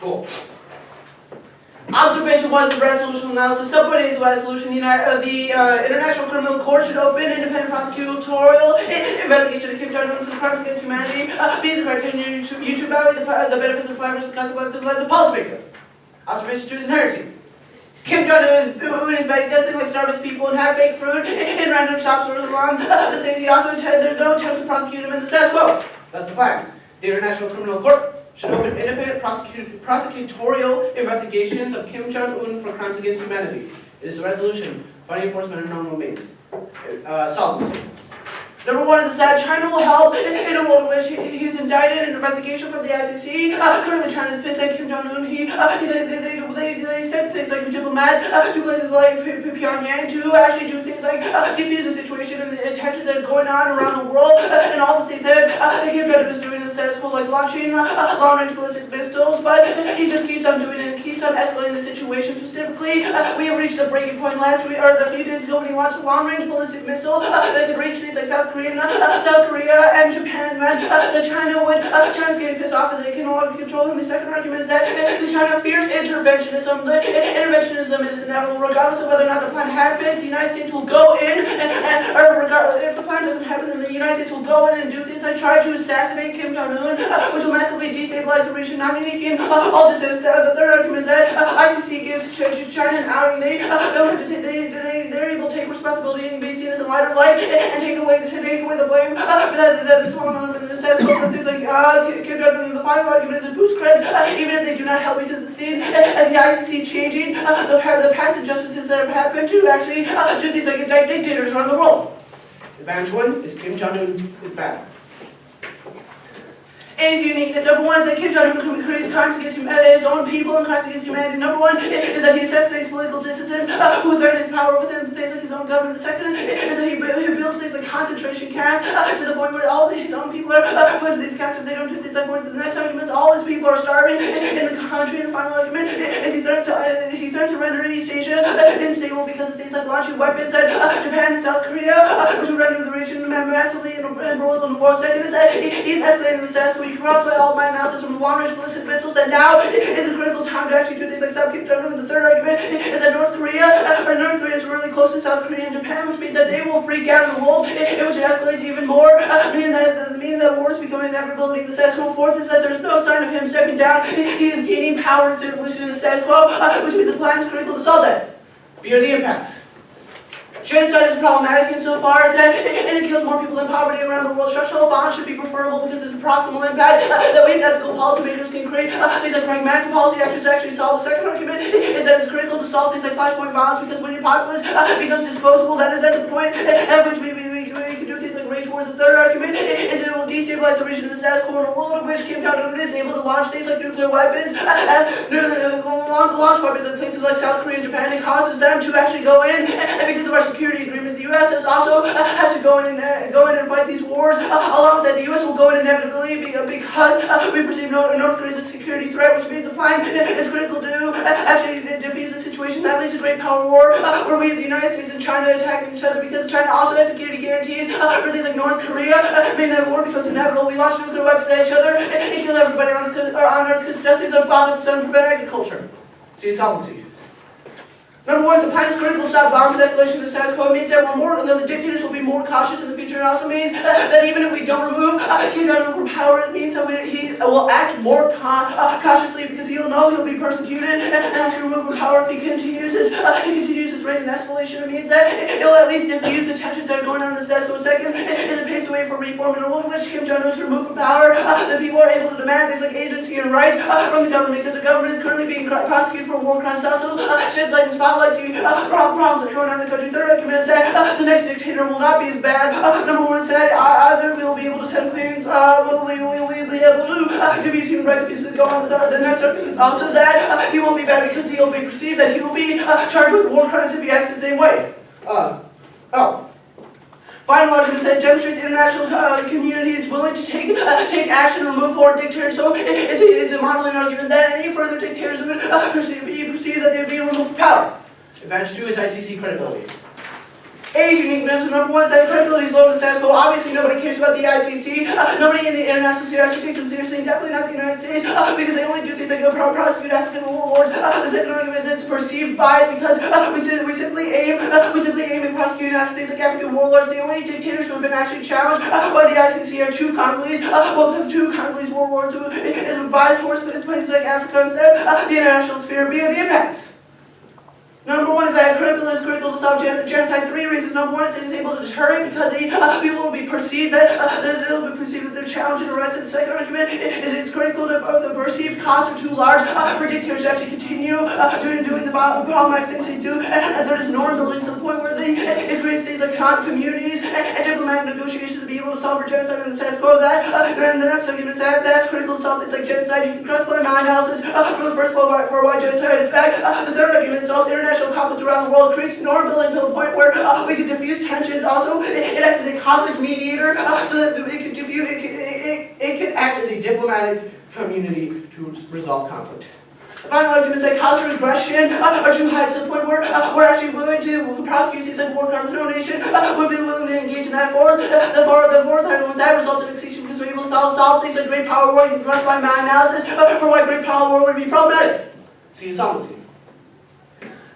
Cool. Observation 1 is the resolution analysis. Subpoint A is the resolution. The International Criminal Court should open independent prosecutorial investigation of Kim Jong-un for the crimes against humanity. B is the criterion you should evaluate the benefits of collaboration and consequences as a policymaker. Observation 2 is inherency. Kim Jong-un is many does things like starve his people and have fake fruit in random shop stores along the things. He also there's no attempt to prosecute him in the status quo. That's the plan. The International Criminal Court should open independent prosecutorial investigations of Kim Jong-un for crimes against humanity. It is a resolution, fighting enforcement in normal means. Solvency. Number 1 is that China will help in a world in which he's indicted in an investigation from the ICC. Currently, China is pissed at Kim Jong-un. They sent things like diplomats to places like Pyongyang to actually do things like defuse the situation and the tensions that are going on around the world and all the things that Kim Jong-un is doing in the status quo, like launching long-range ballistic missiles. But he just keeps on doing it and keeps on escalating the situation. Specifically, we have reached the breaking point last week, or a few days ago, when he launched a long-range ballistic missile that could reach things like South Korea and Japan, man. China's getting pissed off that they can no longer control him. The second argument is that China fears interventionism. Interventionism is inevitable, regardless of whether or not the plan happens. The United States will go in, or regardless, if the plan doesn't happen, then the United States will go in and do things like try to assassinate Kim Jong-un, which will massively destabilize the region, not uniquely all distance. The third argument is that ICC gives China an outing. They're able to take responsibility and be seen as a lighter light and take away the blame that is falling on them. It says things like Kim Jong-un. The final argument is it boosts creds, even if they do not help, because the scene and the ICC changing the past injustices that have happened to actually do things like indict dictators around the world. Advantage 1 is Kim Jong-un is bad. A's uniqueness. Number 1 is that Kim Jong-un commits crimes against his own people and crimes against humanity. Number 1 is that he assassinates political dissidents who threaten his power within things like his own government. The second is that he builds things like concentration camps to the point where all his own people are put to these camps if they don't do things like going to the next argument is all his people are starving in the country. And the final argument is he threatens to render East Asia unstable because of things like launching weapons at Japan and South Korea, which will render the region massively embroiled in the war. Second is that he's escalating the status quo. You cross by all my analysis from long-range ballistic missiles that now is a critical time to actually do things like stop Kim Jong-un. The third argument is that North Korea is really close to South Korea and Japan, which means that they will freak out in the world, in which it escalates even more, meaning that war is becoming an inevitability in the status quo. Fourth is that there's no sign of him stepping down. He is gaining power instead of loosening the status quo, which means the plan is critical to solve that. Here are the impacts. Genocide is problematic insofar as that it kills more people in poverty around the world. Structural violence should be preferable because it's a proximal impact that ways ethical policymakers can create things like pragmatic policy actions to actually solve. The second argument is that it's critical to solve things like flashpoint violence because when your populace becomes disposable, that is at the point at which we can do things like rage wars. The third argument is that it will destabilize the region of the status quo in a world in which Kim Jong-un is able to launch things like nuclear weapons, launch weapons in places like South Korea and Japan. It causes them to actually go in, and because of our security agreements, the U.S. also has to go in and fight these wars. Along with that, the U.S. will go in inevitably because we perceive North Korea as a security threat, which means the plan is critical to actually defuse the situation. That leads to a great power war, where we have the United States and China attacking each other because China also has security guarantees for things like North Korea. Meaning that war becomes inevitable. We launch nuclear weapons at each other and kill everybody on Earth because justice is bomb the sun and prevent agriculture. See solvency. Number 1 is the plan is critical to stop violence and escalation of the status quo. It means that the dictators will be more cautious in the future. It also means that even if we don't remove Kim Jong-un from power, it means that he will act more cautiously because he'll know he'll be persecuted and actually removed from power if he continues his reign in escalation. It means that it'll at least diffuse the tensions that are going on in the status quo. Second is it paves the way for reform. In a world in which Kim Jong-un is removed from power, the people are able to demand things like agency and rights from the government because the government is currently being prosecuted for war crimes. Also sheds light and spotlight problems that are going on in the country. Third argument is that the next dictator will not be as bad. Number 1 is that either we'll be able to settle things, we'll be able to defuse human rights abuses that go on. The next argument is also that he won't be bad because he'll be perceived that he will be charged with war crimes if he acts the same way. Final argument is that it demonstrates international community is willing to take action and remove foreign dictators. So it's a modeling argument that any further dictators would be perceived that they would be removed from power. Advantage 2 is ICC credibility. A's uniqueness. Number 1 is that credibility is low in the status quo. Obviously, nobody cares about the ICC. Nobody in the international sphere actually takes them seriously, and definitely not the United States, because they only do things like prosecute African warlords. The second argument is it's perceived bias because we simply aim at prosecuting things like African warlords. The only dictators who have been actually challenged by the ICC are two Congolese warlords who is biased towards places like Africa instead. The international sphere being the impacts. Number one is that critical is critical to solve genocide. 3 reasons. Number one is it is able to deter it because people will be perceived that they're challenged and arrested. The second argument is it's critical to the perceived costs are too large for dictators to actually continue doing the problematic things they do. And third is norm building to the point where it creates things like communities and diplomatic negotiations to be able to solve for genocide and the status quo of that. And the next argument is that's critical to solve things like genocide. You can cross-play my analysis for the first for why genocide is back. The third argument solves international conflict around the world, creates norm building to the point where we can diffuse tensions. Also, it acts as a conflict mediator, so that it can act as a diplomatic community to resolve conflict. The final argument is that costs of aggression are too high to the point where we're actually willing to prosecute things like war crimes. No nation would be willing to engage in that force. The fourth argument that results in extinction because we're able to solve things like great power war. You can cross by my analysis for why great power war would be problematic. See, solvency.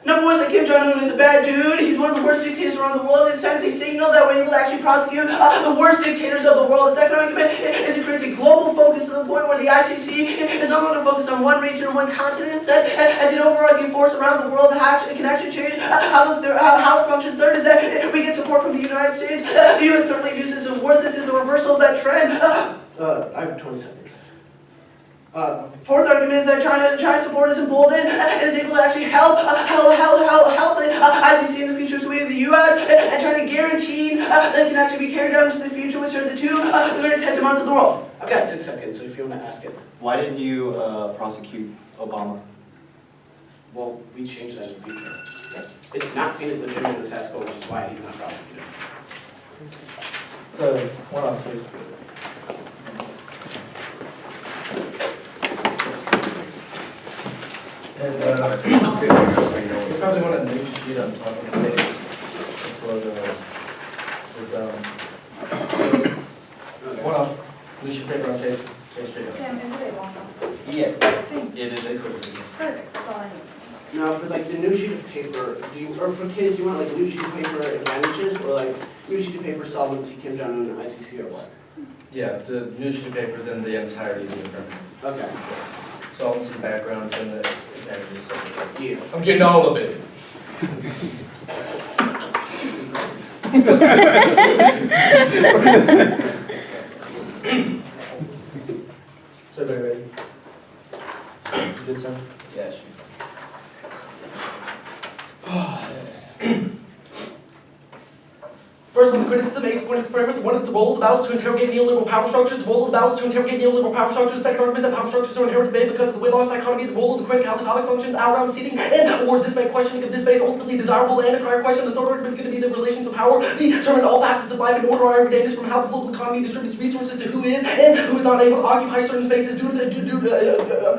Number one is that Kim Jong-un is a bad dude. He's one of the worst dictators around the world. It sends a signal that we're able to actually prosecute the worst dictators of the world. The second argument is it creates a global focus to the point where the ICC is no longer focused on one region or one continent. Instead, as an overarching force around the world, it can actually change how it functions. Third is that we get support from the United States. The U.S. currently views this as worthless. This is a reversal of that trend. I have 20 seconds. Fourth argument is that China's support is emboldened and is able to actually help the ICC in the future. So we have the U.S. and trying to guarantee that it can actually be carried out into the future, which are the two greatest hegemons of the world. I've got 6 seconds, so if you want to ask it. Why didn't you prosecute Obama? Well, we changed that in the future. It's not seen as legitimate in the status quo, which is why he's not prosecuted. So, one on please. And you probably want a new sheet on top of the page for one off, new sheet paper on case straight. Sam, is it one? Yeah, Thank you. it is a criticism. Perfect, that's all I need. Now, for like the new sheet of paper, or for kids, do you want like new sheet of paper advantages, or like new sheet of paper solvency, Kim Jong-un, and ICC, or what? Yeah, the new sheet of paper, then the entirety of the affirmative. Okay. Solvency background and the advantages. Yeah. I'm getting all of it. Is everybody ready? You good, Sam? Yeah, sure. First one, the criticism makes one experiment. One is the role of the ballots to interrogate neoliberal power structures. The role of the ballots to interrogate neoliberal power structures. The second argument is that power structures are inherently bad because of the win-loss dichotomy. The role of the critic, how the topic functions, out-round seating, and awards this make questioning of this base ultimately desirable and a prior question. The third argument is going to be the relations of power. They determine all facets of life in order our everydayness, from how the global economy distributes resources to who is and who is not able to occupy certain spaces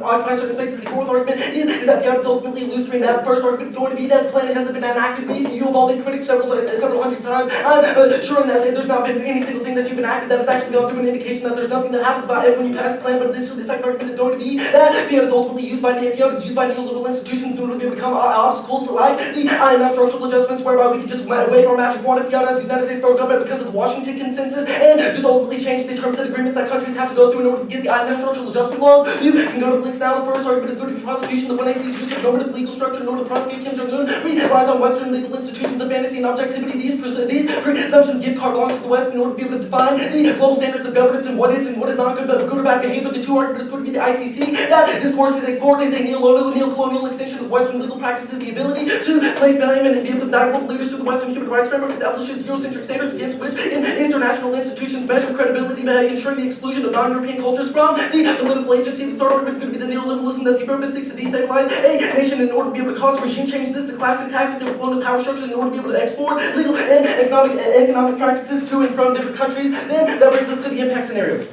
occupy certain spaces. The fourth argument is that the outcome is ultimately illusory. And that the first argument is going to be that the planet hasn't been enacted. You have all been critics several hundred times. I'm assuring that there's not been any single thing that you've enacted that has actually gone through an indication that there's nothing that happens about it when you pass the plan. But additionally, the second argument is going to be that fiat is ultimately used by neoliberal institutions in order to be able to become obstacles like the IMF structural adjustments, whereby we can just wave our magic wand at fiat as the United States federal government because of the Washington Consensus, and just ultimately change the terms and agreements that countries have to go through in order to get the IMF structural adjustment loans. You can go to the links now. The first argument is going to be prosecution. The 1AC's use of normative legal structure in order to prosecute Kim Jong-un relies on Western legal institutions of fantasy and objectivity. These presumptions give carte blanche to the West in order to be able to define the global standards of governance and what is not good or bad behavior. The two arguments is going to be the ICC. That discourse is a neo-colonial extension of Western legal practices. The ability to place blame and be able to indict global leaders through the Western human rights framework establishes Eurocentric standards against which international institutions measure credibility by ensuring the exclusion of non-European cultures from the political agency. The third argument is going to be the neoliberalism that the affirmative seeks to destabilize a nation in order to be able to cause regime change. This is a classic tactic of colonial power structures in order to be able to export legal and economic practices to and from different countries. Then that brings us to the impact scenarios.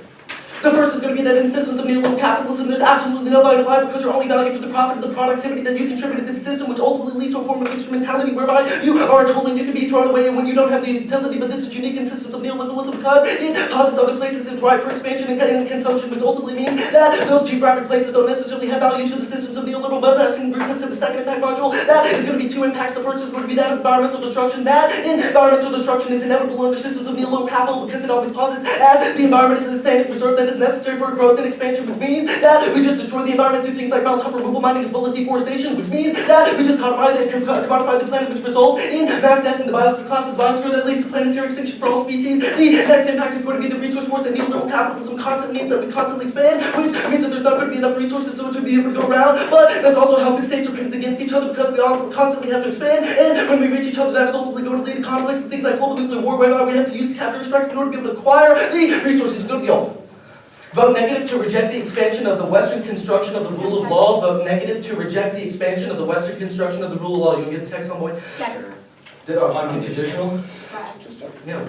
The first is going to be that in systems of neoliberal capitalism, there's absolutely no value to life because you're only valued for the profit and the productivity that you contribute to the system, which ultimately leads to a form of instrumentality whereby you are a tool and you can be thrown away when you don't have the utility. But this is unique in systems of neoliberalism because it posits other places it's right for expansion and consumption, which ultimately means that those geographic places don't necessarily have value to the systems of neoliberal. But that brings us to the second impact module. That is going to be two impacts. The first is going to be that of environmental destruction. That environmental destruction is inevitable under systems of neoliberal capital because it always posits as the environment is a standing reserve that is necessary for growth and expansion, which means that we just destroy the environment through things like mountaintop removal, mining, as well as deforestation, which means that we just commodify the planet, which results in mass death in the biosphere, collapse of the biosphere that leads to planetary extinction for all species. The next impact is going to be the resource wars that neoliberal capitalism constantly means that we constantly expand, which means that there's not going to be enough resources to be able to go around, but that's also helping states are pitted against each other because we also constantly have to expand, and when we reach each other, that's ultimately going to lead to conflicts and things like global nuclear war, whereby we have to use cavalry strikes in order to be able to acquire the resources to go to the old. Vote negative to reject the expansion of the Western construction of the rule of law. Vote negative to reject the expansion of the Western construction of the rule of law. You can get the text, homeboy? Yes. Unconditional? Right. Yeah,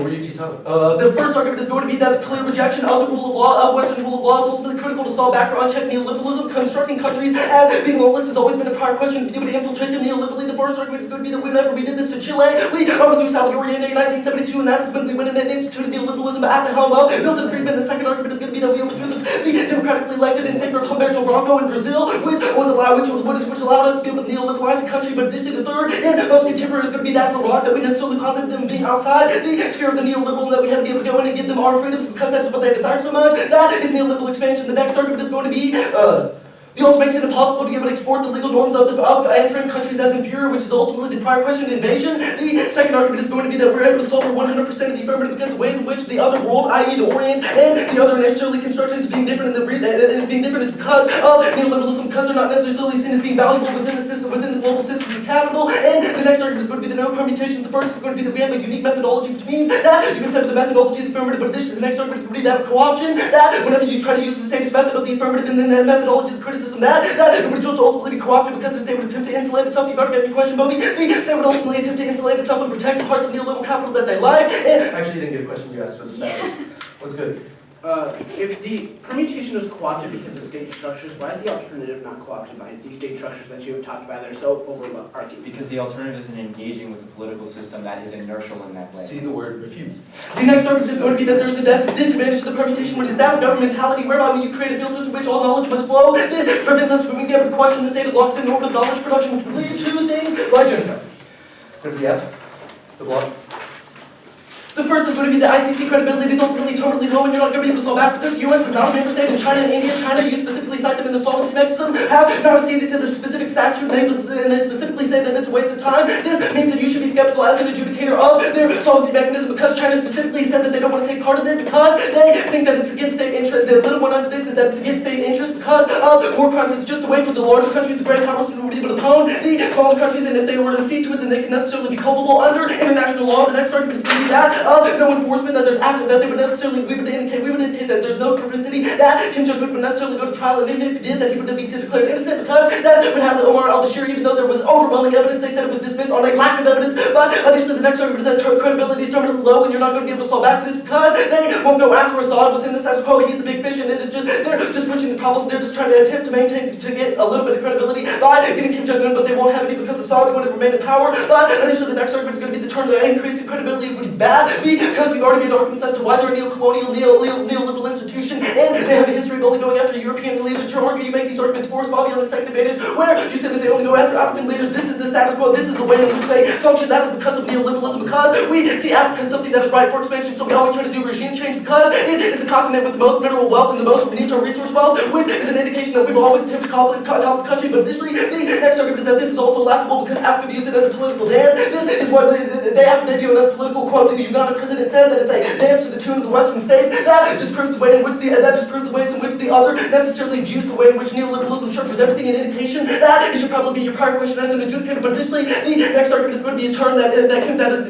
we're UTT. The first argument is going to be that the clear rejection of the rule of law, of Western rule of law, is ultimately critical to solve back for unchecked neoliberalism. Constructing countries as being lawless has always been a prior question to be able to infiltrate them neoliberally. The first argument is going to be that whenever we did this to Chile, we overthrew Salvador Allende in 1972, and that is when we went in and instituted neoliberalism at the helm of Milton Friedman. The second argument is going to be that we overthrew the democratically elected in favor of Humberto Branco in Brazil, which allowed us to be able to neoliberalize the country. But additionally, the third and most contemporary is going to be that of Iraq, that we necessarily posit them being outside the sphere of the neoliberal, and that we have to be able to go in and give them our freedoms because that's what they desire so much. That is neoliberal expansion. The next argument is going to be the ultimate makes it impossible to be able to export the legal norms of entering countries as inferior, which is ultimately the prior question, invasion. The second argument is going to be that we're able to solve for 100% of the affirmative because the ways in which the other world, i.e. the Orient, and the other necessarily constructed is being different, and is because of neoliberalism, because they're not necessarily seen as being valuable within the system, within the global system of capital. And the next argument is going to be the no permutation. The first is going to be that we have a unique methodology, which means that you can sever the methodology of the affirmative, but additionally, the next argument is going to be that of co-option, that whenever you try to use the status method of the affirmative and then the methodology of the criticism, that it would just ultimately be co-opted because the state would attempt to insulate itself. You've already got your question, Bobby. The state would ultimately attempt to insulate itself and protect the parts of neoliberal capital that they like. And actually, you didn't get a question you asked for the status. What's good? If the permutation is co-opted because of state structures, why is the alternative not co-opted by these state structures that you have talked about that are so overarching? Because the alternative isn't engaging with a political system that is inertial in that way. See the word refuse. The next argument is going to be that there's a disadvantage to the permutation, which is that of governmentality, whereby when you create a filter through which all knowledge must flow, this prevents us from being able to question the state of locks in normative knowledge production, which would lead to things like genocide. Go to the F, the block. The first is going to be the ICC credibility is ultimately totally low, and you're not going to be able to solve back for this. The U.S. is not a member state, and China and India, China, you specifically cite them in the solvency mechanism, have not acceded to the specific statute, and they specifically say that it's a waste of time. This means that you should be skeptical as an adjudicator of their solvency mechanism because China specifically said that they don't want to take part in it because they think that it's against state interest. The little one under this is that it's against state interest because of war crimes. It's just a way for the larger countries, the great powers, to be able to own the smaller countries, and if they were to accede to it, then they can necessarily be culpable under international law. The next argument is going to be that of no enforcement, that there's after that they would necessarily we would indicate that there's no propensity that Kim Jong-un would necessarily go to trial, and even if he did, that he would be declared innocent because that would have the Omar al-Bashir, even though there was overwhelming evidence, they said it was dismissed on a lack of evidence. But additionally, the next argument is that credibility is terminally low, and you're not going to be able to solve back for this because they won't go after Assad within the status quo. He's the big fish, and it is just they're just pushing the problem. They're just trying to attempt to maintain to get a little bit of credibility by getting Kim Jong-un, but they won't have any because Assad's going to remain in power. But additionally, the next argument is going to be the term that increasing credibility would be bad because we've already made arguments as to why they're a neo-colonial, neoliberal institution, and they have a history of only going after European leaders. You make these arguments for us, Bobby, on the second advantage, where you said that they only go after African leaders. This is the status quo. This is the way in which they function. That is because of neoliberalism, because we see Africa as something that is ripe for expansion, so we always try to do regime change because it is the continent with the most mineral wealth and the most natural resource wealth, which is an indication that we will always attempt to call the country. But additionally, the next argument is that this is also laughable because Africa views it as a political dance. This is what they view it as political. Quote, the Uganda president said that it's a dance to the tune of the Western states. That just proves the way in which the that just proves the ways in which the author necessarily views the way in which neoliberalism structures everything, an indication that it should probably be your prior question as an adjudicator. But additionally, the next argument is going to be a turn that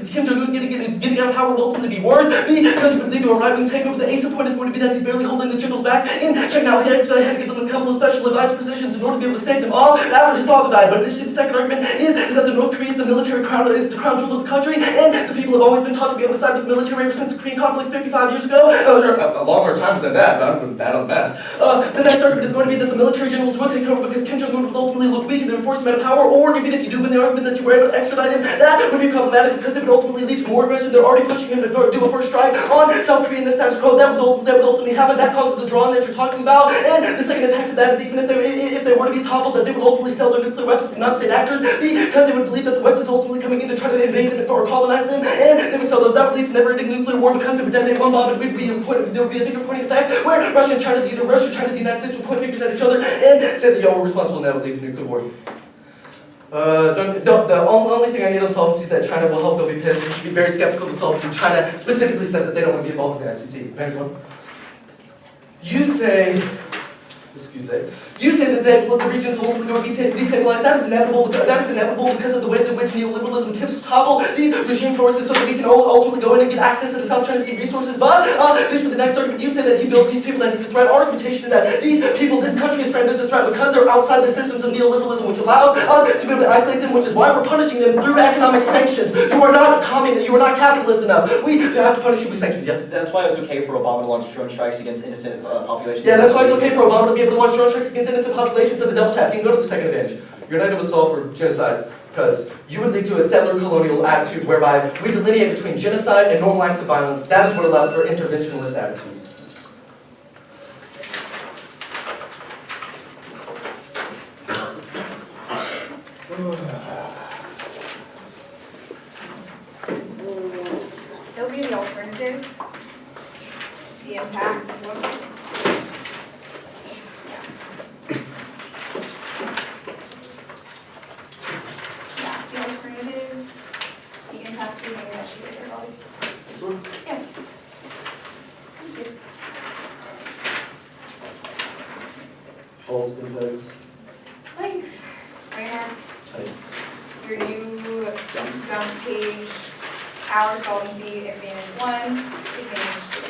Kim Jong-un getting out of power will ultimately be worse, because he would lead to a right-wing takeover. The ace of point is going to be that he's barely holding the generals back. And check out, he actually had to give them a couple of special advised positions in order to be able to stave them off after his father died. But additionally, the second argument is that the North Korea is the military crown, it's the crown jewel of the country, and the people have always been taught to be able to side with the military ever since the Korean conflict 55 years ago. A longer time than that, but I'm bad on math. The next argument is going to be that the military generals will take over because Kim Jong-un will ultimately look weak and they would force him out of power, or even if you do win the argument that you were able to extradite him, that would be problematic because they would ultimately lead to more aggression. They're already pushing him to do a first strike on South Korea in the status quo. That would ultimately happen. That causes the draw that you're talking about. And the second impact of that is even if they were to be toppled, that they would ultimately sell their nuclear weapons to non-state actors because they would believe that the West is ultimately coming in to try to invade them or colonize them, and they would sell those. That would lead to never-ending nuclear war because they would detonate one bomb and there would be a finger-pointing effect where Russia and China, the United States would point fingers at each other and say that y'all were responsible and that would lead to nuclear war. The only thing I need on solvency is that China will help, they'll be pissed. You should be very skeptical of solvency. China specifically says that they don't want to be involved with the SEC. Evangeline? You say that the regions will ultimately be destabilized. That is inevitable because of the way in which neoliberalism attempts to topple these regime forces so that we can ultimately go in and get access to the South China Sea resources. But this is the next argument. You say that he builds these people, that he's a threat. Our argumentation is that these people, this country is framed as a threat because they're outside the systems of neoliberalism, which allows us to be able to isolate them, which is why we're punishing them through economic sanctions. You are not communist, you are not capitalist enough. We have to punish you with sanctions, yeah? That's why it's okay for Obama to launch drone strikes against innocent populations. Yeah, that's why it's okay for Obama to be able to launch drone strikes against innocent populations of the double tap. You can go to the second advantage. You're not able to solve for genocide because you would lead to a settler colonial attitude whereby we delineate between genocide and normal acts of violence. That is what allows for interventionist attitudes. There'll be the alternative, the impact. The alternative, the impact, the maybe that she did there, Bobby. This one? Yeah. Thank you. Holds impose. Thanks. Rainer, your new dump page, our solvency, advantage 1, advantage 2.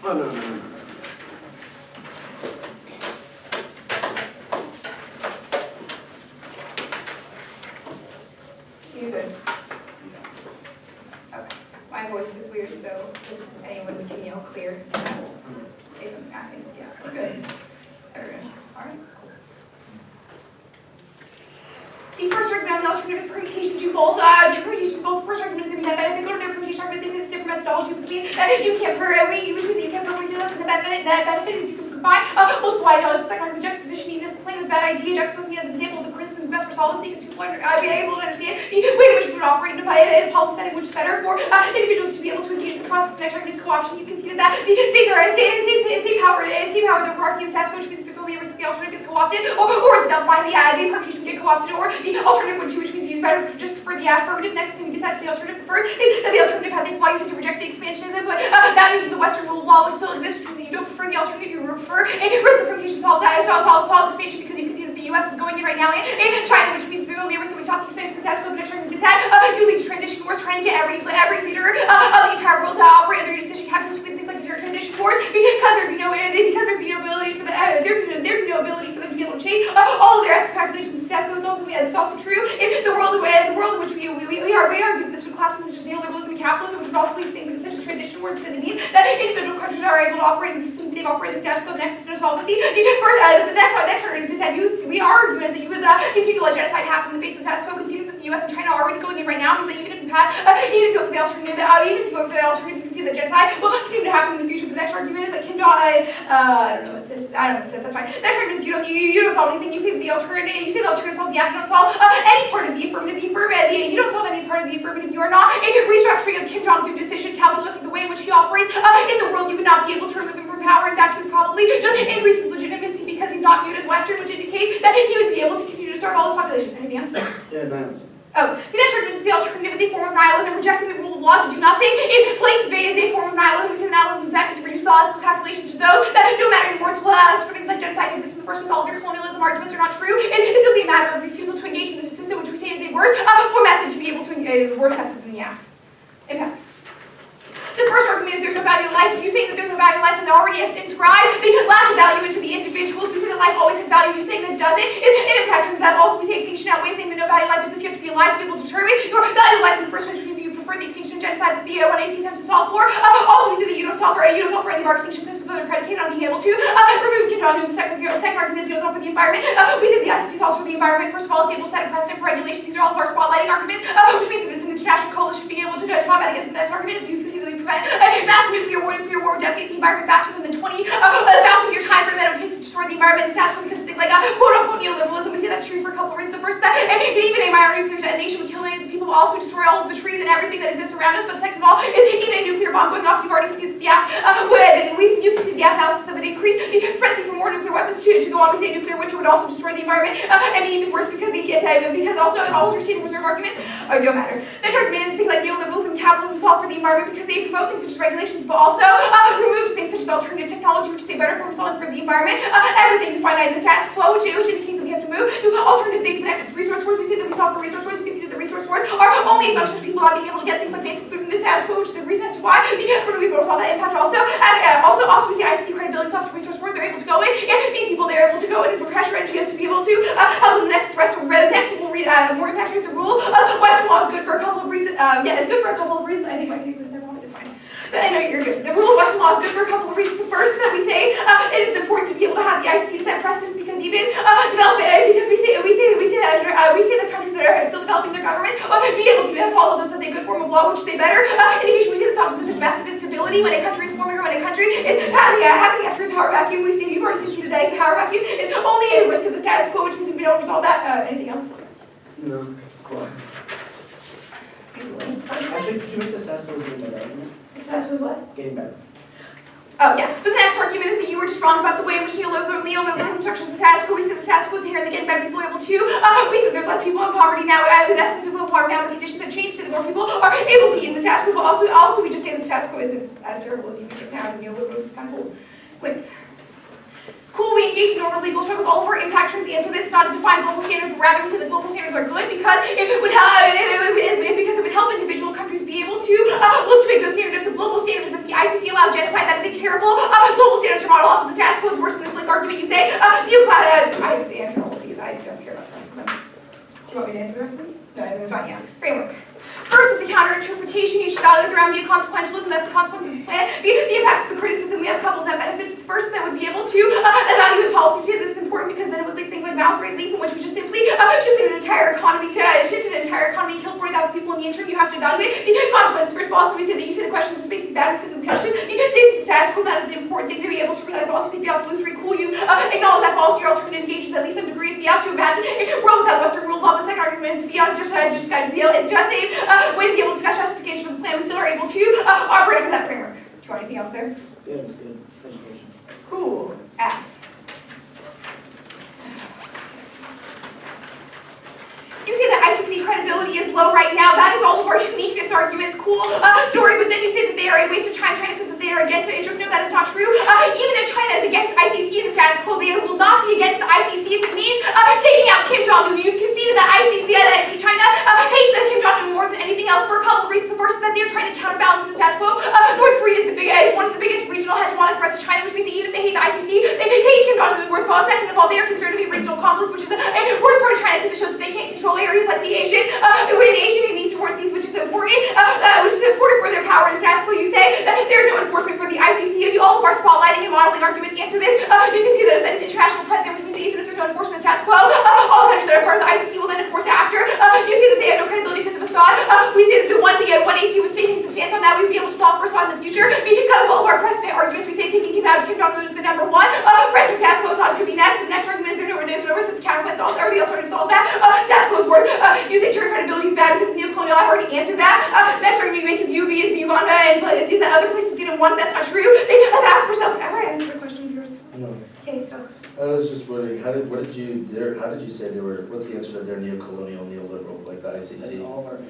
Oh, no. You good? Okay. My voice is weird, so just anyone can yell clear. Say something, I think, yeah, we're good. Everyone, all right. The first argument on the alternative is permutation to both. The first argument is going to be net benefit. Go to their permutation argument. This is a different methodology, which means that you can't net benefit is you can combine multiple ideologies. Second argument is juxtaposition. Even if the plan is a bad idea, juxtaposing as an example of the criticism is best for solvency because people are be able to understand the way in which we would operate in a policy setting, which is better for individuals to be able to engage in the process. The next argument is co-option. You conceded that the state powers over arcing the status quo, which means there's only a risk that the alternative gets co-opted, or it's done by the permutation get co-opted, or the alternative which means used better just for the affirmative. Next thing we decide to the alternative. The first is that the alternative has a flaw. You said to reject the expansionism, but that means that the Western rule of law would still exist, which means that you don't prefer the alternative, you prefer whereas the permutation solves expansion because you can see that the US is going in right now, and China, which means there's only a risk that we stop the expansion status quo. The next argument is that you lead to transition wars, trying to get every leader of the entire world to operate under your decision calculus with things like transition wars because there'd be no ability for them to be able to change all of their ethnic populations and status quo. It's also true in the world in which we argue that this would collapse into just neoliberalism and capitalism, which would also lead to things like such as transition wars because it means that individual countries are able to operate in the system they've operated in status quo. The next is no solvency. The next argument is that we are arguing that you would continue to let genocide happen on the basis of status quo, conceding that the US and China are already going in right now, means that even if you go for the alternative, you can see that genocide will continue to happen in the future. The next argument is that Kim Jong I don't know what this. I don't know what this is. That's fine. The next argument is you don't solve anything. You say that the alternative solves the you don't solve any part of the affirmative. You don't solve any part of the affirmative. You are not a restructuring of Kim Jong-un's decision calculus or the way in which he operates in the world. You would not be able to remove him from power. In fact, you would probably just increase his legitimacy because he's not viewed as Western, which indicates that he would be able to continue to serve all his population. Anything else? Yeah, nice. The next argument is that the alternative is a form of nihilism, rejecting the rule of law to do nothing. In place of A is a form of nihilism. We say that nihilism is that because it reduces all ethical calculation to those that don't matter anymore. It's for things like genocide to exist in the first place. All of your colonialism arguments are not true. It's simply a matter of refusal to engage in the system, which we say is a worse for method to be able to engage. Worse method than the impacts. The first argument is there's no value in life. You saying that there's no value in life is already inscribed the lack of value into the individuals. We say that life always has value. You saying that it doesn't. In impact terms, that also we say extinction outweighs saying that no value in life exists. You have to be alive to be able to determine your value in life in the first place, which means you prefer the extinction and genocide that the 1AC attempts to solve for. Also, we say that you don't solve for any of our extinction principles that are predicated on being able to remove contaminants. The second argument is you don't solve for the environment. We say that the ICC solves for the environment. First of all, it's able to set a precedent for regulation. These are all of our spotlighting arguments, which means that it's an international coalition being able to combat against the next argument. As you can see, that we prevent massive nuclear war would devastate the environment faster than the 20,000-year time frame that it would take to destroy the environment. It's natural because of things like quote-unquote neoliberalism. We say that's true for a couple of reasons. The first, that even a minor nuclear detonation would kill millions of people, but also destroy all of the trees and everything that exists around us. But second of all, even a nuclear bomb going off, you've already conceived the you can see the analysis that would increase the frenzy for more nuclear weapons to go on. We say nuclear winter would also destroy the environment, and be even worse because also receiving reserve arguments don't matter. The argument is things like neoliberalism, capitalism solve for the environment because they promote things such as regulations, but also remove things such as alternative technology, which is a better form of solving for the environment. Everything is finite in the status quo, which indicates that we have to move to alternative things. The next is resource wars. We see that we solve for resource wars. We can see that the resource wars are only a function of people not being able to get things like basic food in the status quo, which is the reason as to why we're going to be able to solve that impact. Also, we see ICC credibility solves for resource wars. They're able to go in and feed people. They're able to go in and pressure NGOs to be able to help them. Next we'll read more impact is the rule of Western law is good for a couple of reasons. It's good for a couple of reasons. I think my paper is there. It's fine. I know you're good. The rule of Western law is good for a couple of reasons. The first, that we say it is important to be able to have the ICC set precedents because even because we say that countries that are still developing their government be able to follow this as a good form of law, which is a better indication. We say that stops such massive instability when a country is forming or when a country is having after a power vacuum. We say you've already conceded that a power vacuum is only a risk of the status quo, which means if we don't resolve that, anything else? No, it's cool. Actually, could you make the status quo getting better argument? The status quo what? Getting better. Oh, yeah. But the next argument is that you were just wrong about the way in which neoliberalism structures the status quo. We say the status quo is inherently getting better. People are able to. We say there's less people in poverty now. There's less people in poverty now. The conditions have changed so that more people are able to eat in the status quo. But also we just say that the status quo isn't as terrible as you think it sounds. Neoliberalism is kind of cool. Wings. Cool, we engage in normal legal struggles. All of our impact terms answer this, not to define global standards, but rather we say that global standards are good because it would help individual countries be able to look to a good standard. If the global standard is that the ICC allows genocide, that is a terrible global standard to model off of. The status quo is worse than this link argument. You say, I have to answer all of these. I don't care about the rest of them. Do you want me to answer the rest of them? No, it's fine, yeah. Framework. First, it's a counter-interpretation. You should evaluate around via consequentialism. That's the consequence of the plan. The impacts of the criticism. We have a couple of net benefits. First, that would be able to evaluate policy. This is important because then it would lead things like mouse rate leap, in which we just simply shifted an entire economy, killed 40,000 people in the interim. You have to evaluate the consequences. First of all, so we say that you say the question is space is bad. We say the question the status quo. That is an important thing to be able to realize. But also, if you have to lose cool, you acknowledge that policy. Your alternative engages at least some degree. If you have to imagine a world without Western rule of law, the second argument is if you have to it's just a way to be able to discuss justification of the plan. We still are able to operate under that framework. Do you want anything else there? Yeah, that's good. Presentation. Cool. F. You say that ICC credibility is low right now. That is all of our uniqueness arguments. Cool story. But then you say that they are a waste of time. China says that they are against the interest. No, that is not true. Even if China is against ICC and the status quo, they will not be against the ICC if it means taking out Kim Jong-un. You've conceded that China hates Kim Jong-un more than anything else for a couple of reasons. The first is that they are trying to counterbalance the status quo. North Korea is one of the biggest regional hegemonic threats to China, which means that even if they hate the ICC, they hate Kim Jong-un worse. But second of all, they are concerned to be a regional conflict, which is a worst part of China because it shows that they can't control areas like the Asian and Eastern Seas, which is important for their power. The status quo, you say that there's no enforcement for the ICC. All of our spotlighting and modeling arguments answer this. You can see that it's an international precedent, which means that even if there's no enforcement status quo, all countries that are part of the ICC will then enforce it after. You see that they have no credibility because of Assad. We say that the 1AC was taking some stance on that. We'd be able to solve for Assad in the future because of all of our precedent arguments. We say taking Kim Jong-un is the number one. Rest of status quo, Assad could be next. The next argument is there's no risk that the counterplan solves or the alternative solves that. Status quo is worse. You say jury credibility is bad because it's neo-colonial. I've already answered that. Next argument you make is Uganda and these other places didn't want. That's not true. They have asked for stuff. Have I answered a question of yours? No. Okay, go. I was just wondering, how did you say they were, what's the answer that they're neo-colonial, neoliberal, like the ICC?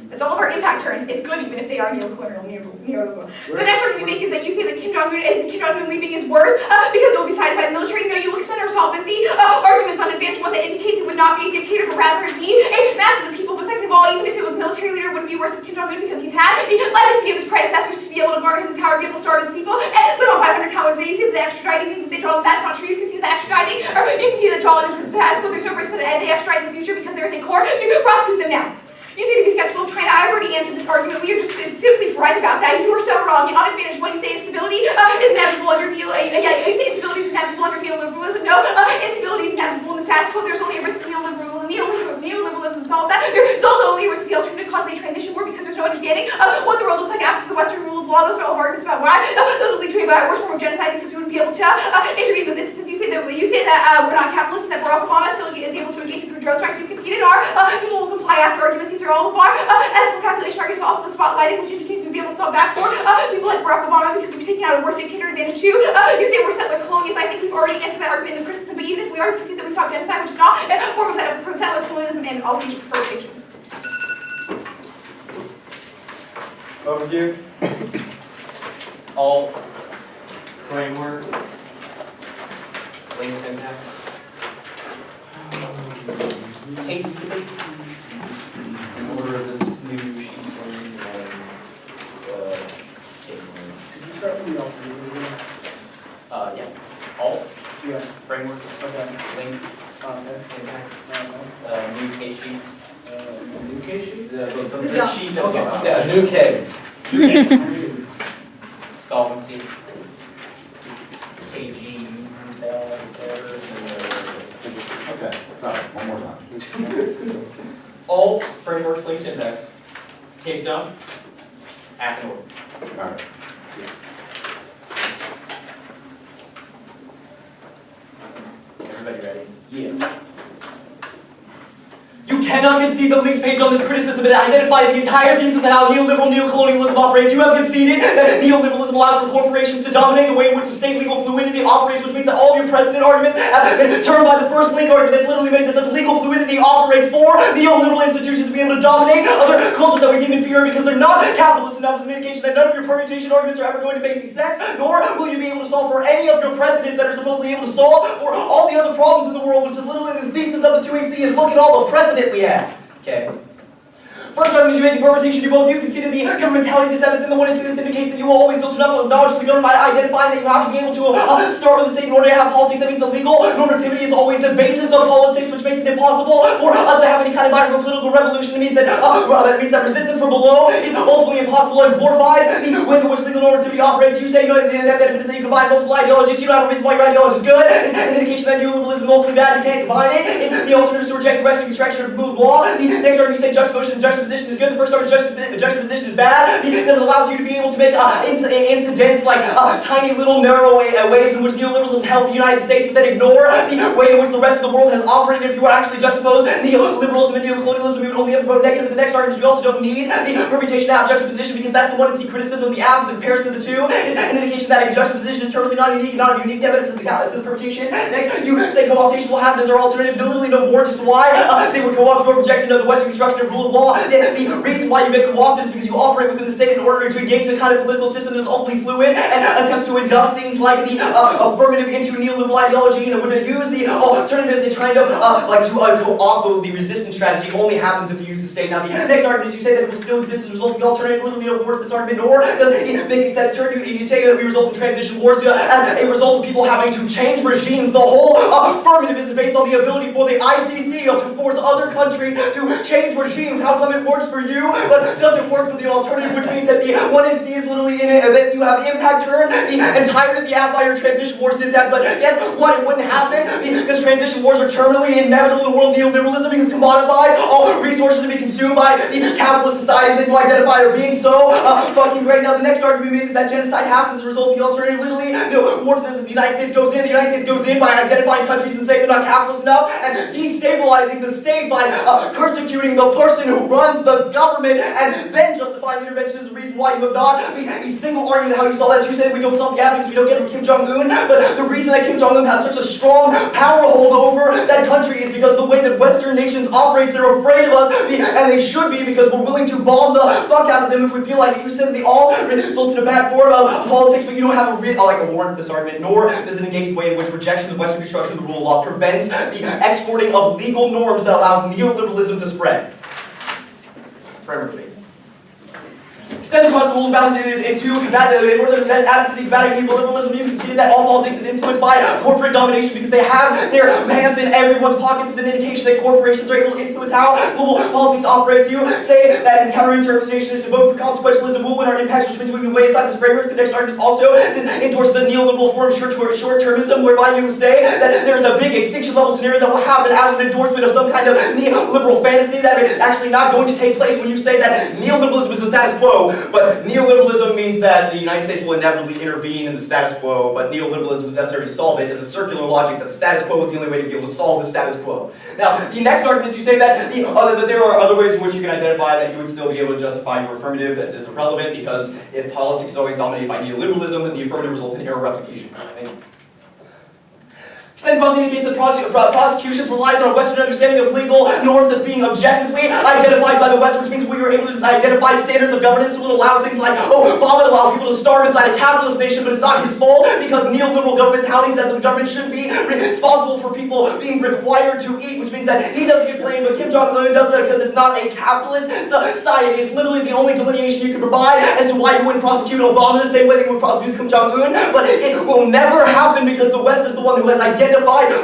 That's all of our impact turns. It's good even if they are neocolonial, neoliberal. The next argument you make is that you say that Kim Jong-un leaving is worse because it will be cited by the military. No, you will extend our solvency. Arguments on advantage one that indicates it would not be a dictator, but rather it be a mass of the people. But second of all, even if it was a military leader, it wouldn't be worse as Kim Jong-un because he's had the legacy of his predecessors to be able to garner him the power to be able to starve his people and live on 500 calories a day. You see the extraditing means that they draw. That's not true. You can see the extraditing, or you can see that draw is status quo. There's no risk that they extradite in the future because there is a court to prosecute them now. You seem to be skeptical of China. I've already answered this argument. We are just simply right about that. You are so wrong. On advantage when you say instability is inevitable under you say instability is inevitable under neoliberalism. No, instability is inevitable in the status quo. There's only a risk of neoliberalism solves that. There's also only a risk of the alternative causing a transition war because there's no understanding of what the world looks like after the Western rule of law. Those are all arguments about why those will lead to a worse form of genocide because we wouldn't be able to intervene in those instances. You say that we're not capitalist and that Barack Obama still is able to engage through drone strikes. You conceded our people will comply after arguments. These are all of our ethical calculation arguments, but also the spotlighting, which indicates we'd be able to solve back for people like Barack Obama because we're taking out a worse dictator advantage too. You say we're settler colonialists. I think we've already answered that argument in the criticism, but even if we are, we concede that we stop genocide, which is not a form of settler colonialism, and also you prefer extinction. Overview. All framework. Links impact. Case debate. In order of this new sheet learning and case learning. Could you start from the alternative? Yeah. All Yeah. framework. Okay. Links. Okay. Impact. New case sheet. New case sheet? The sheet that was on. Yeah, new case. Solvency. KG. Okay, sorry, one more time. All frameworks, links, index. Case done. Act and order. All right. Everybody ready? Yeah. You cannot concede the links page on this criticism. It identifies the entire thesis of how neoliberal neocolonialism operates. You have conceded that neoliberalism allows for corporations to dominate the way in which the state legal fluidity operates, which means that all of your precedent arguments have been turned by the first link argument that's literally made this as legal fluidity operates for neoliberal institutions to be able to dominate other cultures that we deem inferior because they're not capitalist enough as an indication that none of your permutation arguments are ever going to make any sense, nor will you be able to solve for any of your precedents that are supposedly able to solve for all the other problems in the world, which is literally the thesis of the 2AC is look at all the precedent we have. Okay. First argument you made, the permutation you both you conceded the governmentality descendants in the one incident indicates that you will always filter up knowledge to the government by identifying that you have to be able to start with the state in order to have politics. That means the legal normativity is always the basis of politics, which makes it impossible for us to have any kind of micro-political revolution. It means that resistance from below is ultimately impossible and glorifies the way in which legal normativity operates. You say that if it is that you combine multiple ideologies, you don't have a reason why your ideology is good. It's an indication that neoliberalism is ultimately bad. You can't combine it. The alternative is to reject the rest of the extraction of rule of law. The next argument you say juxtaposition is good. The first argument juxtaposition is bad because it allows you to be able to make incidents like tiny little narrow ways in which neoliberalism helped the United States, but then ignore the way in which the rest of the world has operated. If you were actually juxtapose neoliberalism and neocolonialism, we would only ever vote negative. The next argument is we also don't need the permutation out juxtaposition because that's the one in see criticism of the absence of comparison of the two is an indication that a juxtaposition is totally not unique, not a unique evidence of the permutation. Next, you say co-optation will happen as our alternative. Literally no warrant as to why they would co-opt your rejection of the Western construction of rule of law. The reason why you get co-opted is because you operate within the state in order to engage the kind of political system that is ultimately fluid and attempts to adjust things like the affirmative into neoliberal ideology, and would use the alternative as a kind of to co-opt the resistance strategy only happens if you use the state. Now the next argument is you say that it will still exist as a result of the alternative. Literally no warrant for this argument, nor does it make any sense. You say that we result in transition wars as a result of people having to change regimes. The whole affirmative is based on the ability for the ICC to force other countries to change regimes. How come it works for you, but doesn't work for the alternative, which means that the 1NC is literally in it, and that you have impact turn the entirety of the After transition wars to that. But guess what? It wouldn't happen because transition wars are terminally inevitable in world neoliberalism because it commodifies all resources to be consumed by the capitalist societies that you identify are being so fucking great. Now the next argument we made is that genocide happens as a result of the alternative. Literally, more to this is the United States goes in. The United States goes in by identifying countries and saying they're not capitalist enough and destabilizing destabilizing the state by persecuting the person who runs the government, and then justifying the intervention as a reason why you have not a single argument how you solve that. You say we don't solve the ad because we don't get it from Kim Jong-un, but the reason that Kim Jong-un has such a strong power hold over that country is because the way that Western nations operate, they're afraid of us, and they should be, because we're willing to bomb the fuck out of them if we feel like it. You said they all result in a bad form of politics, but you don't have a warrant for this argument, nor does it engage the way in which rejection of Western construction of the rule of law prevents the exporting of legal norms that allows neoliberalism to spread. Forever debate. Extended across the rule of balance is to combat in order to advocacy combating neoliberalism. You can see that all politics is influenced by corporate domination because they have their hands in everyone's pockets. It's an indication that corporations are able to influence how global politics operates. You say that counterinterpretation is to vote for consequentialism will win our impacts, which means we can weigh inside this framework. The next argument is also this endorses the neoliberal form of short-termism, whereby you say that there's a big extinction level scenario that will happen as an endorsement of some kind of neoliberal fantasy that is actually not going to take place when you say that neoliberalism is the status quo. But neoliberalism means that the United States will inevitably intervene in the status quo, but neoliberalism is necessary to solve it. It's a circular logic that the status quo is the only way to be able to solve the status quo. Now, the next argument is you say that there are other ways in which you can identify that you would still be able to justify your affirmative that is irrelevant, because if politics is always dominated by neoliberalism, then the affirmative results in error replication. Extended cross indicates that prosecutions relies on a Western understanding of legal norms as being objectively identified by the West, which means we are able to identify standards of governance. So it allows things like, Obama would allow people to starve inside a capitalist nation, but it's not his fault because neoliberal governmentality says that the government shouldn't be responsible for people being required to eat, which means that he doesn't get blamed, but Kim Jong-un does that because it's not a capitalist society. It's literally the only delineation you can provide as to why you wouldn't prosecute Obama the same way that you would prosecute Kim Jong-un, but it will never happen because the West is the one who has identified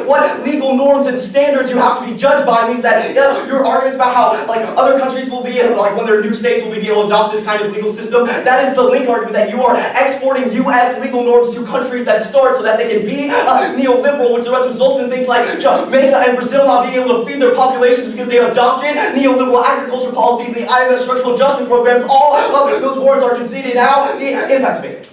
what legal norms and standards you have to be judged by. It means that your arguments about how other countries will be when they're new states will be able to adopt this kind of legal system, that is the link argument that you are exporting U.S. legal norms to countries that start so that they can be neoliberal, which results in things like Jamaica and Brazil not being able to feed their populations because they adopted neoliberal agriculture policies and the IMF structural adjustment programs. All of those warrants are conceded now. The impact debate.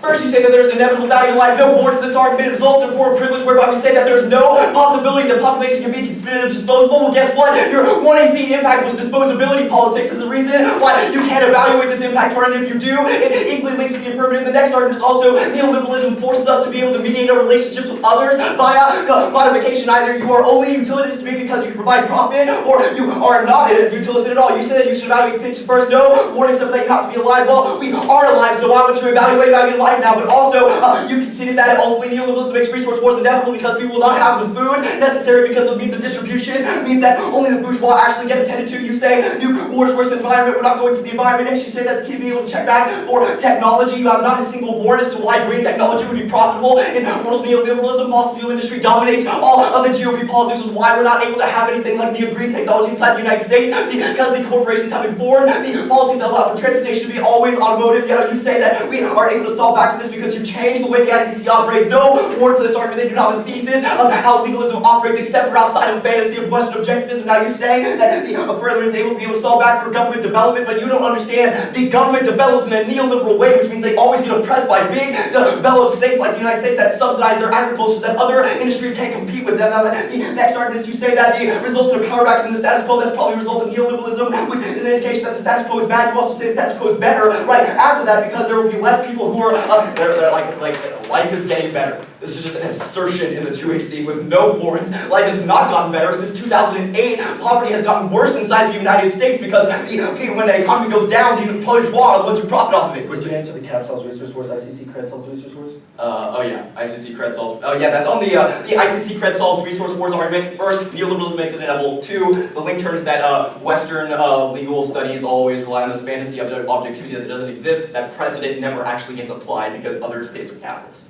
First, you say that there's inevitable value to life. No warrants to this argument. It results in foreign privilege, whereby we say that there's no possibility that population can be considered disposable. Well, guess what? Your 1AC impact was disposability politics. Is the reason why you can't evaluate this impact target. If you do, it equally links to the affirmative. The next argument is also neoliberalism forces us to be able to mediate our relationships with others via modification. Either you are only utilitarian to me because you can provide profit, or you are not utilitarian at all. You say that you should evaluate extinction first. No warning except that you have to be alive. Well, we are alive, so why would you evaluate life now? But also, you conceded that ultimately neoliberalism makes resource wars inevitable because people will not have the food necessary because the means of distribution means that only the bourgeois actually get attended to. You say new wars worse than environment. We're not going for the environment. Next, you say that's key to be able to check back for technology. You have not a single warrant as to why green technology would be profitable in the world of neoliberalism. Fossil fuel industry dominates all of the GOP politics, which is why we're not able to have anything like green technology inside the United States because the corporations have informed the policies that allow for transportation to be always automotive. Yet you say that we are able to solve back to this because you changed the way the ICC operates. No warrant to this argument. They do not have a thesis of how legalism operates except for outside of fantasy of Western objectivism. Now you say that the further is able to be able to solve back for government development, but you don't understand the government develops in a neoliberal way, which means they always get oppressed by big developed states like the United States that subsidize their agriculture so that other industries can't compete with them. Now the next argument is you say that the results of power vacuum in the status quo, that's probably a result of neoliberalism, which is an indication that the status quo is bad. You also say the status quo is better right after that because there will be less people who are life is getting better. This is just an assertion in the 2AC with no warrants. Life has not gotten better since 2008. Poverty has gotten worse inside the United States because when the economy goes down, the bourgeois are the ones who profit off of it. Could you answer the cap cells resource wars, ICC cred cells resource wars? ICC cred solves. That's on the ICC cred solves resource wars argument. First, neoliberalism makes it inevitable. Two, the link turn is that Western legal studies always rely on this fantasy of objectivity that doesn't exist. That precedent never actually gets applied because other states are capitalists,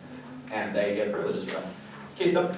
and they get privileges from it. Case number.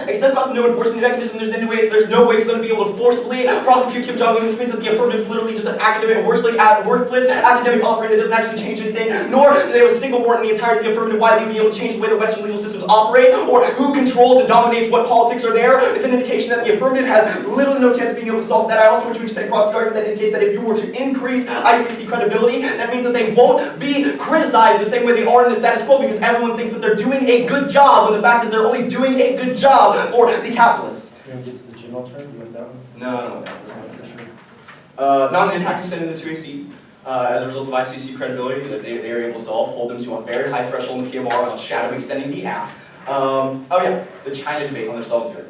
Extend cost of no enforcement mechanism. There's no way for them to be able to forcibly prosecute Kim Jong-un. This means that the affirmative is literally just an academic, worthless academic offering that doesn't actually change anything, nor do they have a single warrant in the entirety of the affirmative why they would be able to change the way the Western legal systems operate, or who controls and dominates what politics are there. It's an indication that the affirmative has little to no chance of being able to solve that. I also want to extend across the argument that indicates that if you were to increase ICC credibility, that means that they won't be criticized the same way they are in the status quo, because everyone thinks that they're doing a good job, when the fact is they're only doing a good job for the capitalists. You're going to get to the general term? You want that one? No, I don't want that. Not an impact extended into 2AC. As a result of ICC credibility that they are able to solve, hold them to a very high threshold in the PMR on shadow extending the app. Oh yeah, the China debate on their solitude.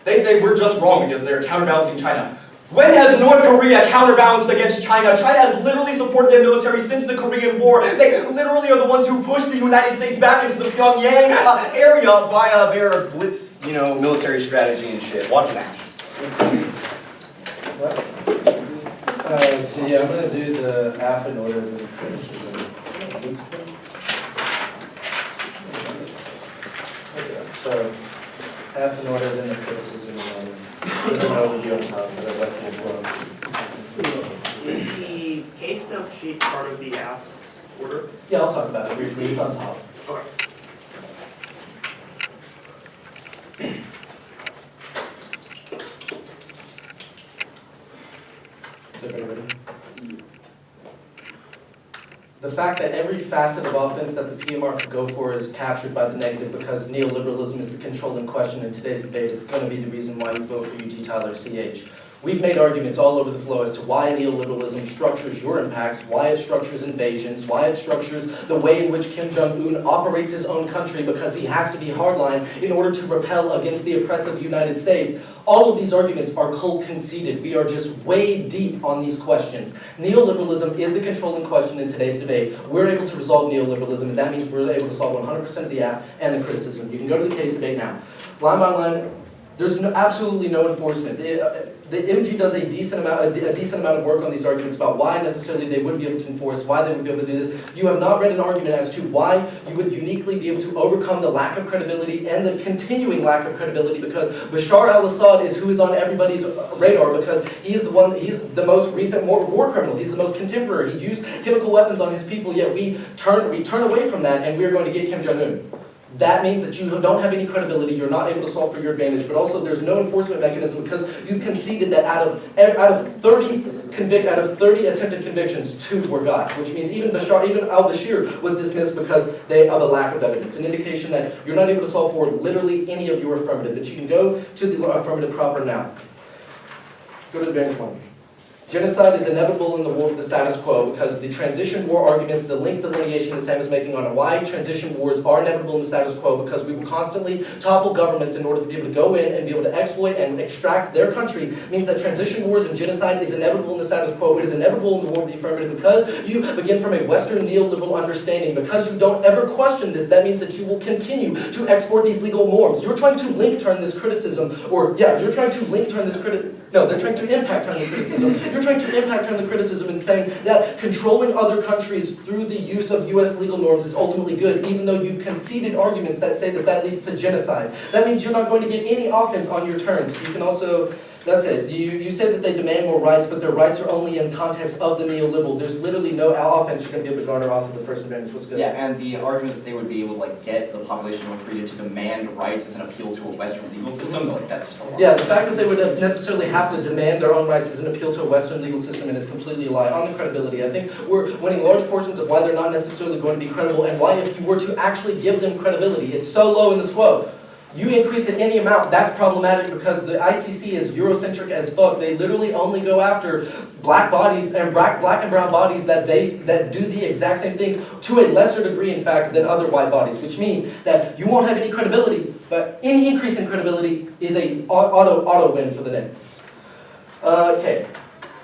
They say we're just wrong because they're counterbalancing China. When has North Korea counterbalanced against China? China has literally supported their military since the Korean War. They literally are the ones who pushed the United States back into the Pyongyang area via their blitz, military strategy and shit. Watch it action. What? So yeah, I'm going to do the F in order of the criticism. Okay, so F in order, then the criticism, and then overview on top, but the rest will flow. Is the case note sheet part of the app's order? Yeah, I'll talk about it briefly. It's on top. Okay. Is everybody ready? The fact that every facet of offense that the PMR could go for is captured by the negative because neoliberalism is the controlling question in today's debate is going to be the reason why you vote for UT Tyler CH. We've made arguments all over the flow as to why neoliberalism structures your impacts, why it structures invasions, why it structures the way in which Kim Jong-un operates his own country because he has to be hardline in order to repel against the oppressive United States. All of these arguments are cold conceded. We are just way deep on these questions. Neoliberalism is the controlling question in today's debate. We're able to resolve neoliberalism, and that means we're able to solve 100% of the app and the criticism. You can go to the case debate now. Line by line, there's absolutely no enforcement. The MG does a decent amount of work on these arguments about why necessarily they would be able to enforce, why they would be able to do this. You have not read an argument as to why you would uniquely be able to overcome the lack of credibility and the continuing lack of credibility, because Bashar al-Assad is who is on everybody's radar because he is the most recent war criminal. He's the most contemporary. He used chemical weapons on his people, yet we turn away from that and we're going to get Kim Jong-un. That means that you don't have any credibility, you're not able to solve for your advantage, but also there's no enforcement mechanism because you've conceded that out of 30 attempted convictions, 2 were got, which means even al-Bashir was dismissed because of a lack of evidence, an indication that you're not able to solve for literally any of your affirmative, that you can go to the affirmative proper now. Let's go to advantage 1. Genocide is inevitable in the war of the status quo because the transition war arguments, the length of litigation that Sam is making on why transition wars are inevitable in the status quo, because we will constantly topple governments in order to be able to go in and be able to exploit and extract their country, means that transition wars and genocide is inevitable in the status quo. It is inevitable in the war of the affirmative because you begin from a Western neoliberal understanding. Because you don't ever question this, that means that you will continue to export these legal norms. You're trying to link-turn this criticism, they're trying to impact-turn the criticism. You're trying to impact-turn the criticism and saying that controlling other countries through the use of U.S. legal norms is ultimately good, even though you've conceded arguments that say that leads to genocide. That means you're not going to get any offense on your terms. You can also, that's it. You said that they demand more rights, but their rights are only in context of the neoliberal. There's literally no offense you're going to be able to garner off of the first advantage. What's good? Yeah, and the argument that they would be able to get the population of North Korea to demand rights as an appeal to a Western legal system, that's just a lie. Yeah, the fact that they would necessarily have to demand their own rights as an appeal to a Western legal system and is completely a lie. On the credibility, I think we're winning large portions of why they're not necessarily going to be credible and why if you were to actually give them credibility, it's so low in the quo. You increase it any amount, that's problematic because the ICC is Eurocentric as fuck. They literally only go after black bodies and black and brown bodies that do the exact same thing to a lesser degree, in fact, than other white bodies, which means that you won't have any credibility, but any increase in credibility is a auto win for the net. Okay,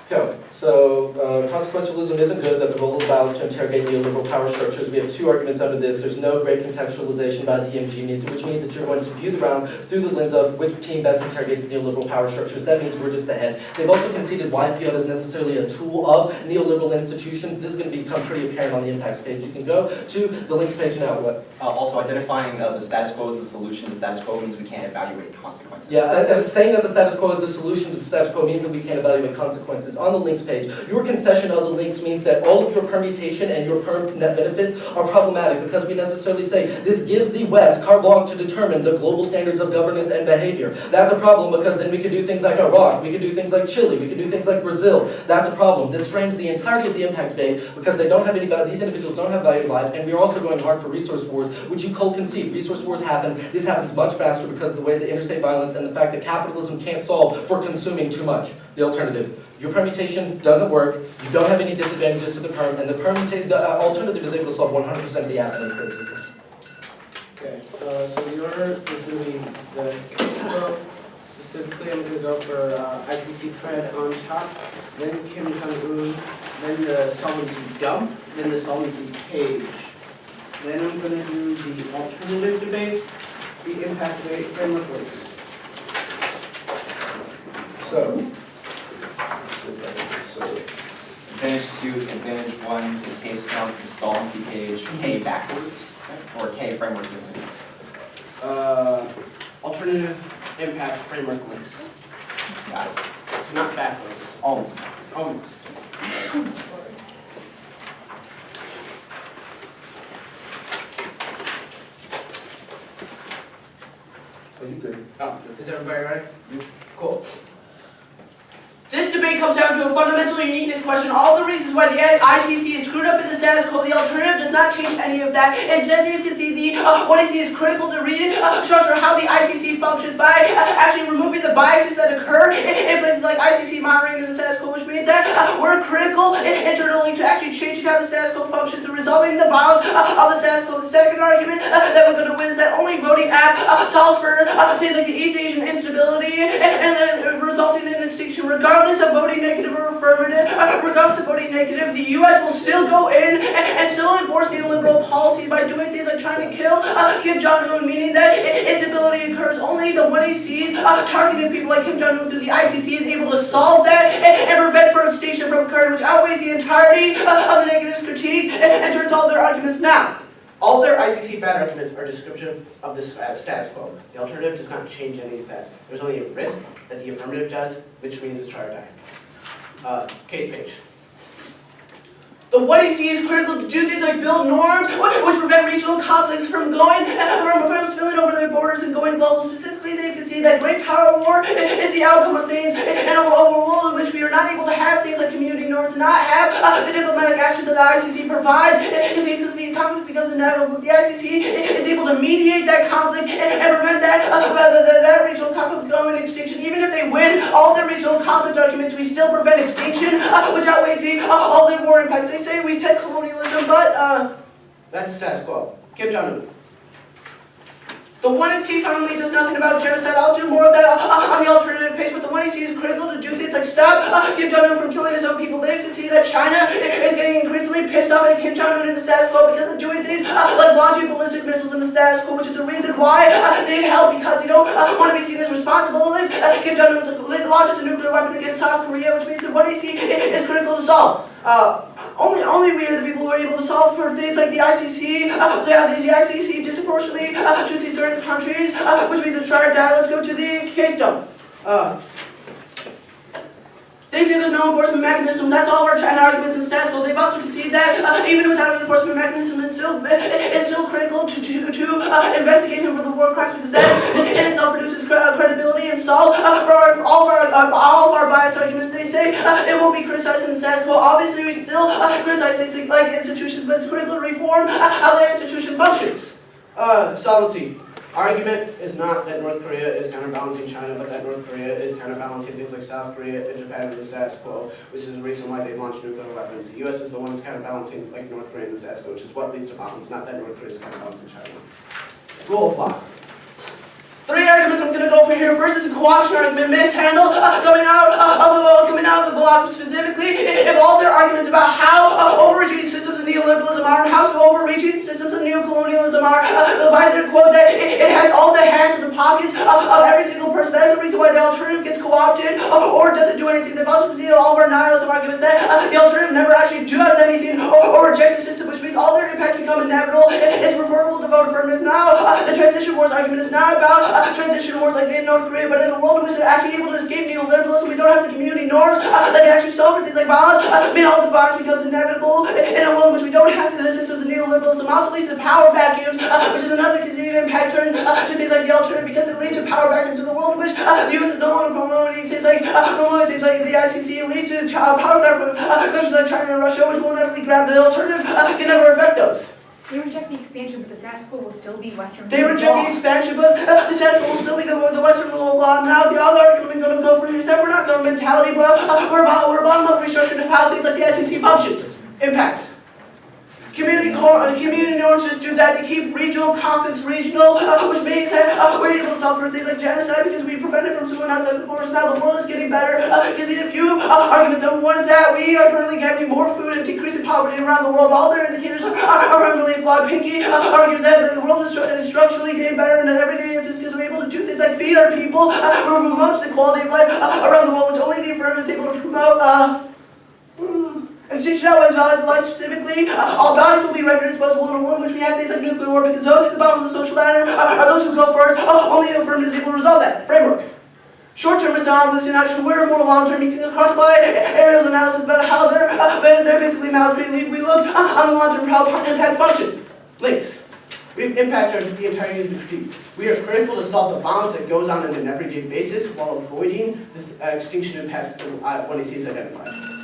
go. So, consequentialism isn't good, that the role of the vows to interrogate neoliberal power structures. We have 2 arguments under this. There's no great contextualization by the EMG, which means that you're going to view the round through the lens of which team best interrogates neoliberal power structures. That means we're just ahead. They've also conceded why fiat is necessarily a tool of neoliberal institutions. This is going to become pretty apparent on the impacts page. You can go to the links page now. What? Also, identifying the status quo as the solution. The status quo means we can't evaluate consequences. Yeah, saying that the status quo is the solution to the status quo means that we can't evaluate consequences. On the links page. Your concession of the links means that all of your permutation and your net benefits are problematic because we necessarily say this gives the West carte blanche to determine the global standards of governance and behavior. That's a problem because then we could do things like Iraq, we could do things like Chile, we could do things like Brazil. That's a problem. This frames the entirety of the impact debate because they don't have any value, these individuals don't have value to life, and we're also going hard for resource wars, which you cold concede. Resource wars happen. This happens much faster because of the way the interstate violence and the fact that capitalism can't solve for consuming too much. The alternative. Your permutation doesn't work, you don't have any disadvantages to the perm, and the permutated alternative is able to solve 100% of the affluent cases. Okay, so you're doing the well, specifically I'm gonna go for ICC cred on top, then Kim Jong-un, then the solvency dump, then the solvency page. Then I'm gonna do the alternative debate, the impact debate framework links. So, Advantage 2, Advantage 1, the case count, the solvency page, K backwards, or K framework using. Alternative impact framework links. Got it. So not backwards, Almost. almost. are you good? Oh, is everybody ready? Cool. This debate comes down to a fundamental uniqueness question. All the reasons why the ICC is screwed up in the status quo, the alternative does not change any of that. Instead, you can see what I see is critical to read structure how the ICC functions by actually removing the biases that occur in places like ICC monitoring to the status quo, which means that we're critical internally to actually changing how the status quo functions and resolving the violence of the status quo. The second argument that we're going to win is that only voting app solves for things like the East Asian instability and then resulting in extinction. Regardless of voting negative or affirmative, regardless of voting negative, the U.S. will still go in and still enforce neoliberal policy by doing things like trying to kill Kim Jong-un, meaning that its ability occurs only the what he sees targeting people like Kim Jong-un through the ICC is able to solve that and prevent for extinction from occurring, which outweighs the entirety of the negative critique and turns all their arguments now. All their ICC bad arguments are descriptive of the status quo. The alternative does not change any of that. There's only a risk that the affirmative does, which means it's try or die. Case page. The what he sees is critical to do things like build norms, which prevent regional conflicts from spilling over their borders and going global. Specifically, they can see that great power war is the outcome of things in a world in which we are not able to have things like community norms, not have the diplomatic actions that the ICC provides. If the conflict becomes inevitable, the ICC is able to mediate that conflict and prevent that regional conflict going to extinction. Even if they win all the regional conflict arguments, we still prevent extinction, which outweighs all the war impacts. They say we said colonialism, but that's the status quo. Kim Jong-un. The 1C finally does nothing about genocide. I'll do more of that on the alternative page, but the 1C is critical to do things like stop Kim Jong-un from killing his own people. They can see that China is getting increasingly pissed off at Kim Jong-un in the status quo because of doing things like launching ballistic missiles in the status quo, which is the reason why they help, because you don't want to be seen as responsible if Kim Jong-un launches a nuclear weapon against South Korea, which means the 1C is critical to solve. Only we are the people who are able to solve for things like the ICC. The ICC disproportionately choosing certain countries, which means it's try or die. Let's go to the case dump. They say there's no enforcement mechanism. That's all of our China arguments in the status quo. They've also conceded that even without an enforcement mechanism, it's still critical to investigate him for the war crimes, because that in itself produces credibility and solve for all of our bias arguments. They say it won't be criticized in the status quo. Obviously, we can still criticize things like institutions, but it's critical to reform how the institution functions. Solvency. Argument is not that North Korea is counterbalancing China, but that North Korea is counterbalancing things like South Korea and Japan in the status quo, which is the reason why they launched nuclear weapons. The U.S. is the one who's counterbalancing like North Korea in the status quo, which is what leads to violence, not that North Korea is counterbalancing China. Rule of law. 3 arguments I'm going to go for here. First is a co-option argument, mishandle, coming out of the block specifically. If all their arguments about how overreaching systems of neoliberalism are and how overreaching systems of neocolonialism are, by their quote that it has all the hands in the pockets of every single person. That is the reason why the alternative gets co-opted or doesn't do anything. They've also conceded all of our nihilism arguments that the alternative never actually does anything or rejects the system, which means all their impacts become inevitable. It's preferable to vote affirmative now. The transition wars argument is not about transition wars like in North Korea, but in a world world in which they're actually able to escape neoliberalism. We don't have the community norms that can actually solve for things like violence. All the violence becomes inevitable in a world in which we don't have the systems of neoliberalism. Also leads to power vacuums, which is another continued impact turn to things like the alternative, because it leads to power vacuums in the world in which the U.S. is no longer promoting things like the ICC. It leads to power vacuums countries like China and Russia, which will inevitably grab the alternative, can never affect those. They reject the expansion, but the status quo will still be Western. They reject the expansion, but the status quo will still be the Western rule of law. Now the other argument we're going to go for is that we're not governmentality, but we're bottom-up restructuring of how things like the ICC functions. Impacts. Community norms just do that. They keep regional conflicts regional, which means that we're able to solve for things like genocide because we prevent it from someone outside the borders. Now the world is getting better. You see a few arguments. Number one is that we are currently getting more food and decreasing poverty around the world. All their indicators are fundamentally flawed. Pinky argues that the world is structurally getting better in everyday instances because we're able to do things like feed our people, which promotes the quality of life around the world, which only the affirmative is able to promote. Extinction outweighs valid life specifically. All bodies will be rendered disposable in a world in which we have things like nuclear war, because those at the bottom of the social ladder are those who go first. Only the affirmative is able to resolve that framework. Short-term is obviously not true. We're more long-term. You can cross-apply Ariel's analysis about how they're basically mouse. We look on the long-term how impacts function. Links. We've impacted the entire university. We are critical to solve the violence that goes on an everyday basis while avoiding the extinction impacts when they see is identified.